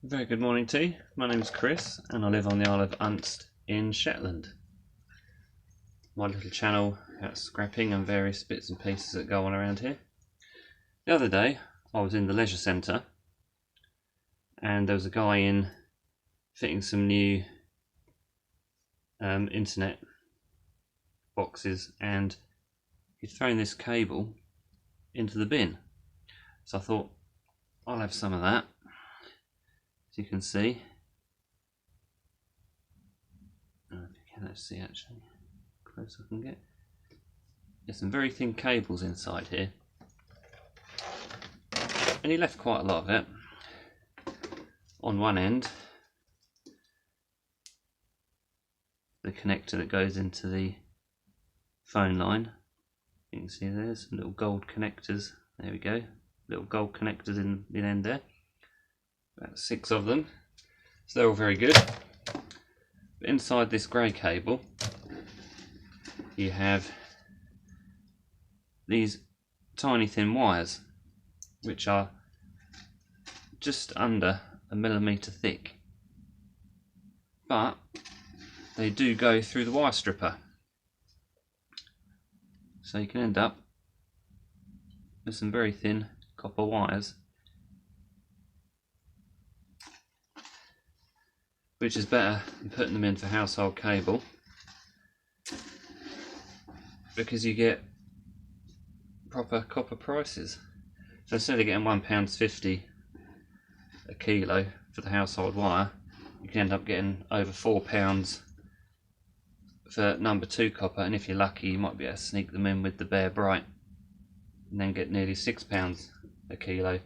Very good morning to you. My name is Chris and I live on the Isle of Unst in Shetland. My little channel about scrapping and various bits and pieces that go on around here. The other day I was in the leisure centre and there was a guy in fitting some new internet boxes, and he'd thrown this cable into the bin. So I thought I'll have some of that. As you can see, I don't know if you can see actually, close I can get. There's some very thin cables inside here, and he left quite a lot of it. On one end, the connector that goes into the phone line. You can see there's little gold connectors. There we go, little gold connectors in the end there. About 6 of them, so they're all very good. But inside this grey cable you have these tiny thin wires which are just under a millimetre thick, but they do go through the wire stripper, so you can end up with some very thin copper wires, which is better than putting them in for household cable, because you get proper copper prices. So instead of getting £1.50 a kilo for the household wire, you can end up getting over £4 for number 2 copper, and if you're lucky you might be able to sneak them in with the bare bright and then get nearly £6 a kilo.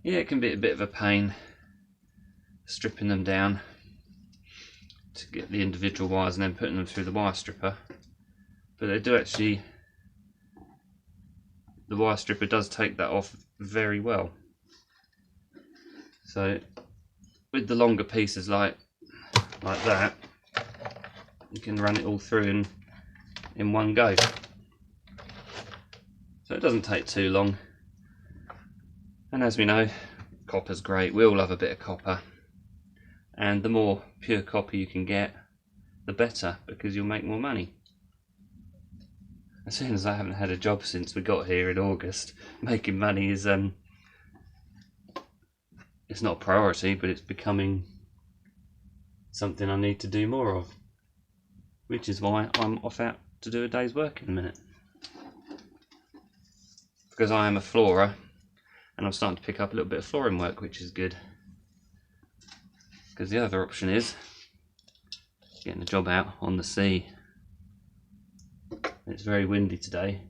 Yeah, it can be a bit of a pain stripping them down to get the individual wires and then putting them through the wire stripper, but they do actually, the wire stripper does take that off very well. So with the longer pieces like that, you can run it all through in one go, so it doesn't take too long. And as we know, copper's great. We all love a bit of copper, and the more pure copper you can get, the better, because you'll make more money. As soon as I haven't had a job since we got here in August, making money is it's not a priority, but it's becoming something I need to do more of, which is why I'm off out to do a day's work in a minute, because I am a floorer and I'm starting to pick up a little bit of flooring work, which is good. Because the other option is getting a job out on the sea. It's very windy today,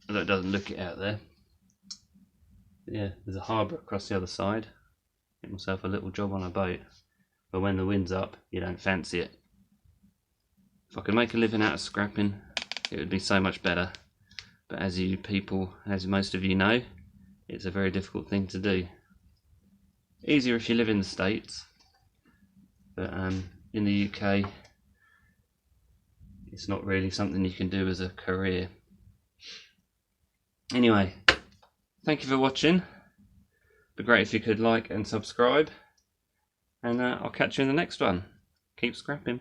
although it doesn't look it out there. But yeah, there's a harbour across the other side. Get myself a little job on a boat, but when the wind's up you don't fancy it. If I could make a living out of scrapping, it would be so much better, but as most of you know, it's a very difficult thing to do. Easier if you live in the States, but in the UK it's not really something you can do as a career. Anyway, thank you for watching. It'd be great if you could like and subscribe, and I'll catch you in the next one. Keep scrapping.